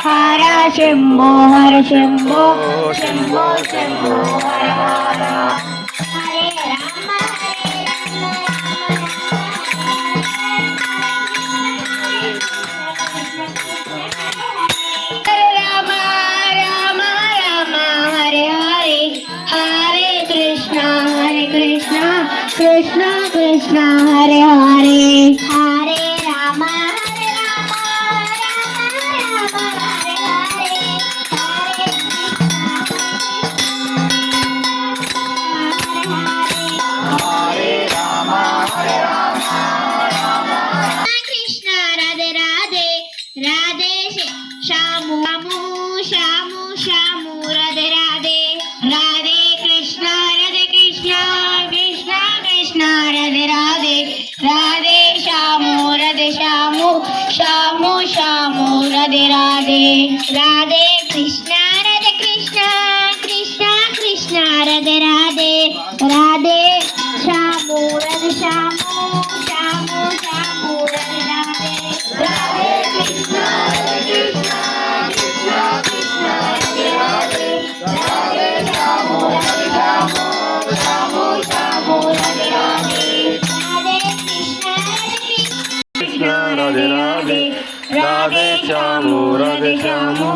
हर Shambho हर Shambho Shambho Shambho हर हर हरे Ram Ram Ram Ram Hare Hare Hare Krishna Krishna Krishna Hare Hare Hare Ram Ram Hare Hare Hare Krishna Radhe Radhe Radhe Shyamu Shyamu Shyamu Radhe Radhe Radhe Krishna Krishna Krishna Radhe Radhe Radhe Shyamu Shyamu Shyamu Shyamu Radhe Radhe Radhe Krishna Krishna Krishna Radhe Radhe Radhe Shyamu Shyamu Shyamu Shyamu Radhe Radhe Radhe Krishna Krishna Krishna Radhe Radhe Radhe Shyamu Shyamu Shyamu Shyamu Radhe Radhe Radhe Krishna Krishna Radhe Radhe Radhe Shyamu Radhe Shyamu